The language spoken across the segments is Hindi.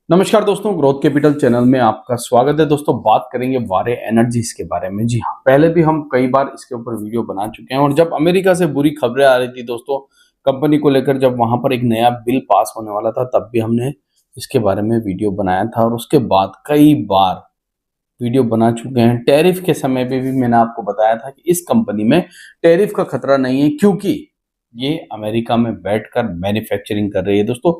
नमस्कार दोस्तों, ग्रोथ कैपिटल चैनल में आपका स्वागत है। दोस्तों, बात करेंगे वारे एनर्जीज के बारे में। जी हाँ, पहले भी हम कई बार इसके ऊपर वीडियो बना चुके हैं और जब अमेरिका से बुरी खबरें आ रही थी दोस्तों कंपनी को लेकर, जब वहां पर एक नया बिल पास होने वाला था, तब भी हमने इसके बारे में वीडियो बनाया था और उसके बाद कई बार वीडियो बना चुके हैं। टैरिफ के समय पे भी मैंने आपको बताया था कि इस कंपनी में टैरिफ का खतरा नहीं है, क्योंकि ये अमेरिका में बैठकर मैन्युफैक्चरिंग कर रही है। दोस्तों,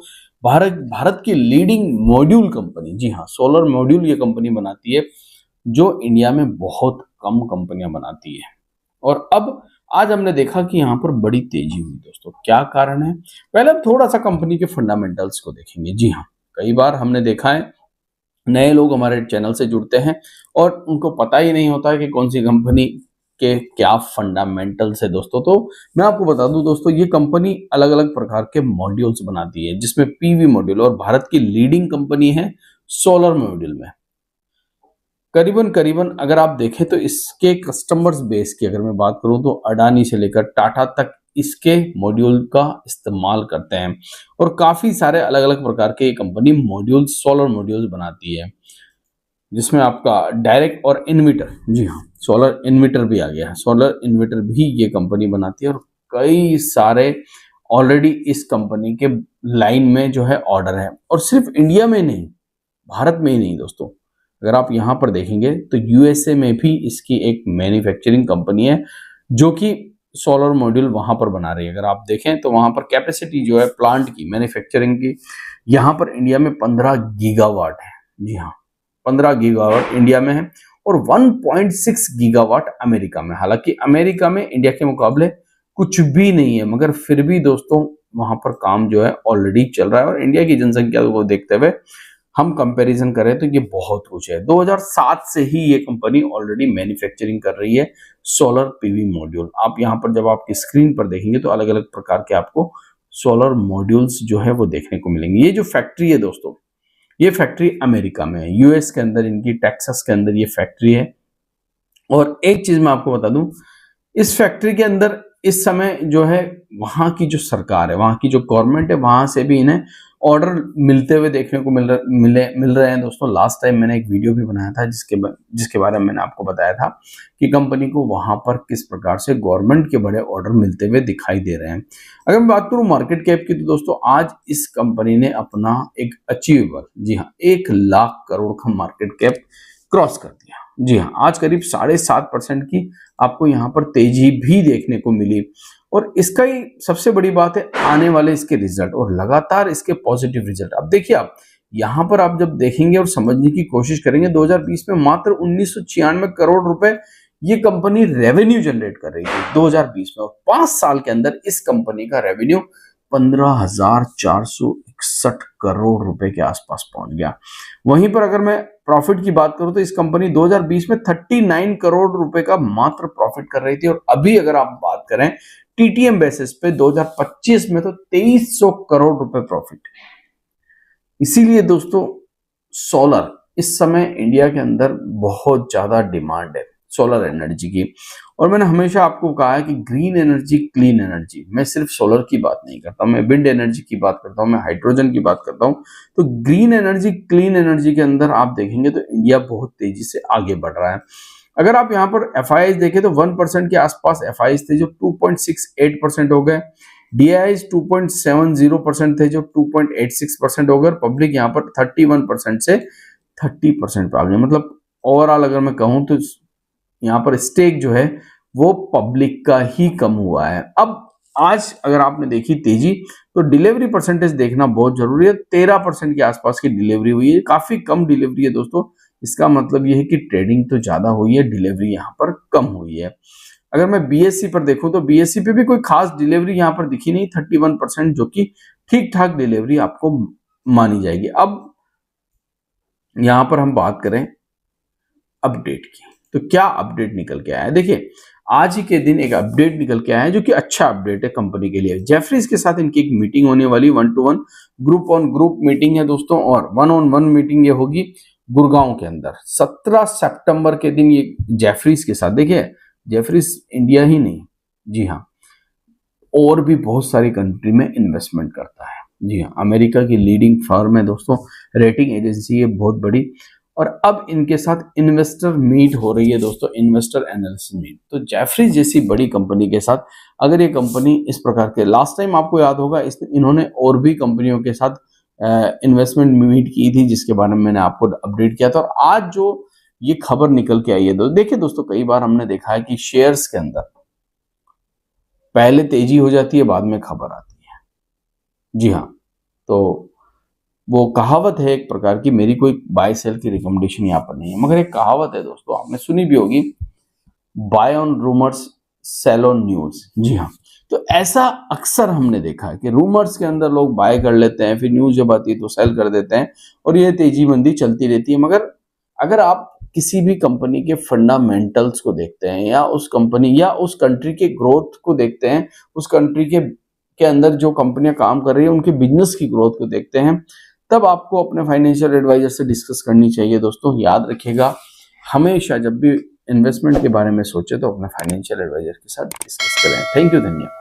भारत की लीडिंग मॉड्यूल कंपनी, जी हाँ, सोलर मॉड्यूल ये कंपनी बनाती है, जो इंडिया में बहुत कम कंपनियां बनाती है। और अब आज हमने देखा कि यहाँ पर बड़ी तेजी हुई। दोस्तों, क्या कारण है? पहले हम थोड़ा सा कंपनी के फंडामेंटल्स को देखेंगे। जी हाँ, कई बार हमने देखा है नए लोग हमारे चैनल से जुड़ते हैं और उनको पता ही नहीं होता है कि कौन सी कंपनी के क्या फंडामेंटल्स है। दोस्तों, तो मैं आपको बता दूं दोस्तों, ये कंपनी अलग अलग प्रकार के मॉड्यूल्स बनाती है, जिसमें पीवी मॉड्यूल, और भारत की लीडिंग कंपनी है सोलर मॉड्यूल में। करीबन करीबन अगर आप देखें तो इसके कस्टमर्स बेस की अगर मैं बात करूं तो अडानी से लेकर टाटा तक इसके मॉड्यूल का इस्तेमाल करते हैं और काफी सारे अलग अलग प्रकार के कंपनी मॉड्यूल, सोलर मॉड्यूल्स बनाती है, जिसमें आपका डायरेक्ट और इन्वर्टर, जी हाँ, सोलर इन्वर्टर भी आ गया है। सोलर इन्वर्टर भी ये कंपनी बनाती है और कई सारे ऑलरेडी इस कंपनी के लाइन में जो है ऑर्डर है। और सिर्फ इंडिया में नहीं, भारत में ही नहीं दोस्तों, अगर आप यहाँ पर देखेंगे तो यूएसए में भी इसकी एक मैन्युफैक्चरिंग कंपनी है जो कि सोलर मॉड्यूल वहां पर बना रही है। अगर आप देखें तो वहां पर कैपेसिटी जो है प्लांट की, मैन्युफैक्चरिंग की, यहाँ पर इंडिया में 15 गीगावाट है। जी हाँ, 15 गीगावाट इंडिया में है और 1.6 गीगावाट अमेरिका में। हालांकि अमेरिका में इंडिया के मुकाबले कुछ भी नहीं है, मगर फिर भी दोस्तों वहां पर काम जो है ऑलरेडी चल रहा है। और इंडिया की जनसंख्या को देखते हुए हम कंपैरिजन करें तो ये बहुत कुछ है। 2007 से ही ये कंपनी ऑलरेडी मैन्युफैक्चरिंग कर रही है सोलर पीवी मॉड्यूल। आप यहाँ पर जब आपकी स्क्रीन पर देखेंगे तो अलग अलग प्रकार के आपको सोलर मॉड्यूल्स जो है वो देखने को मिलेंगे। ये जो फैक्ट्री है दोस्तों, ये फैक्ट्री अमेरिका में है, यूएस के अंदर, इनकी टेक्सास के अंदर ये फैक्ट्री है। और एक चीज मैं आपको बता दूं, इस फैक्ट्री के अंदर इस समय जो है वहां की जो सरकार है, वहां की जो गवर्नमेंट है, वहां से भी इन्हें ऑर्डर मिलते हुए देखने को मिल रहे हैं। दोस्तों, लास्ट टाइम मैंने एक वीडियो भी बनाया था जिसके बारे में मैंने आपको बताया था कि कंपनी को वहां पर किस प्रकार से गवर्नमेंट के बड़े ऑर्डर मिलते हुए दिखाई दे रहे हैं। अगर मैं बात करूं मार्केट कैप की, तो दोस्तों आज इस कंपनी ने अपना एक अचीवेबल, जी हाँ, 1 लाख करोड़ का मार्केट कैप क्रॉस कर दिया। जी हाँ, आज करीब 7.5% की आपको यहाँ पर तेजी भी देखने को मिली। और इसका ही सबसे बड़ी बात है आने वाले इसके रिजल्ट और लगातार इसके पॉजिटिव रिजल्ट। अब देखिए, आप यहाँ पर आप जब देखेंगे और समझने की कोशिश करेंगे, 2020 में मात्र 1996 करोड़ रुपए ये कंपनी रेवेन्यू जनरेट कर रही थी 2020 में, और 5 साल के अंदर इस कंपनी का रेवेन्यू 15,461 करोड़ रुपए के आसपास पहुंच गया। वहीं पर अगर मैं प्रॉफिट की बात करूं तो इस कंपनी 2020 में 39 करोड़ रुपए का मात्र प्रॉफिट कर रही थी, और अभी अगर आप बात करें टीटीएम बेसिस पे 2025 में तो 2300 करोड़ रुपए प्रॉफिट। इसीलिए दोस्तों सोलर इस समय इंडिया के अंदर बहुत ज्यादा डिमांड है सोलर एनर्जी की। और मैंने हमेशा आपको कहा है कि ग्रीन एनर्जी, क्लीन एनर्जी, मैं सिर्फ सोलर की बात नहीं करता, मैं विंड एनर्जी की बात करता हूं, मैं हाइड्रोजन की बात करता हूं। तो ग्रीन एनर्जी, क्लीन एनर्जी के अंदर आप देखेंगे तो इंडिया बहुत तेजी से आगे बढ़ रहा है। अगर आप यहाँ पर एफआईआई देखें तो 1% के आसपास एफआईआई थे जो 2.68% हो गए, डीआई 2.70% थे जो 2.86% हो गए, पब्लिक यहाँ पर 31% से 30% पे आ गए। मतलब ओवरऑल अगर मैं कहूँ तो यहाँ पर स्टेक जो है वो पब्लिक का ही कम हुआ है। अब आज अगर आपने देखी तेजी, तो डिलीवरी परसेंटेज देखना बहुत जरूरी है। 13% के आसपास की डिलीवरी हुई है, काफी कम डिलीवरी है दोस्तों। इसका मतलब यह है कि ट्रेडिंग तो ज्यादा हुई है, डिलीवरी यहाँ पर कम हुई है। अगर मैं बीएससी पर देखूं तो बीएससी पे भी कोई खास डिलीवरी यहाँ पर दिखी नहीं, 31%, जो कि ठीक ठाक डिलीवरी आपको मानी जाएगी। अब यहाँ पर हम बात करें अपडेट की, तो क्या अपडेट निकल के आया है? देखिए, आज ही के दिन एक अपडेट निकल के आया है जो कि अच्छा अपडेट है कंपनी के लिए। जेफरीज के साथ इनकी एक मीटिंग होने वाली, 1-to-1 group on group meeting है दोस्तों, और 1-on-1 मीटिंग ये होगी गुड़गांव के अंदर 17 सितंबर के दिन। ये जेफरीज के साथ, देखिए जेफरीज इंडिया ही नहीं, जी हाँ, और भी बहुत सारी कंट्री में इन्वेस्टमेंट करता है। जी हाँ, अमेरिका की लीडिंग फर्म है दोस्तों, रेटिंग एजेंसी है बहुत बड़ी। और अब इनके साथ इन्वेस्टर मीट हो रही है दोस्तों, इन्वेस्टर एनालिसिस मीट। तो जेफरी जैसी बड़ी कंपनी के साथ अगर ये कंपनी इस प्रकार के, लास्ट टाइम आपको याद होगा इन्होंने और भी कंपनियों के साथ इन्वेस्टमेंट मीट की थी, जिसके बारे में मैंने आपको अपडेट किया था। और आज जो ये खबर निकल के आई है देखिए दोस्तों, कई बार हमने देखा है कि शेयर्स के अंदर पहले तेजी हो जाती है, बाद में खबर आती है। जी हाँ, तो वो कहावत है एक प्रकार की, मेरी कोई बाय सेल की रिकमेंडेशन यहाँ पर नहीं है, मगर एक कहावत है दोस्तों, आपने सुनी भी होगी, buy on rumours sell on news. जी हाँ, तो ऐसा अक्सर हमने देखा है कि रूमर्स के अंदर लोग बाय कर लेते हैं, फिर न्यूज जब आती है तो सेल कर देते हैं, और ये तेजी मंदी चलती रहती है। मगर अगर आप किसी भी कंपनी के फंडामेंटल्स को देखते हैं, या उस कंपनी या उस कंट्री के ग्रोथ को देखते हैं, उस कंट्री के अंदर जो कंपनियां काम कर रही है उनके बिजनेस की ग्रोथ को देखते हैं, तब आपको अपने फाइनेंशियल एडवाइजर से डिस्कस करनी चाहिए दोस्तों। याद रखिएगा, हमेशा जब भी इन्वेस्टमेंट के बारे में सोचे तो अपने फाइनेंशियल एडवाइजर के साथ डिस्कस करें। थैंक यू, धन्यवाद।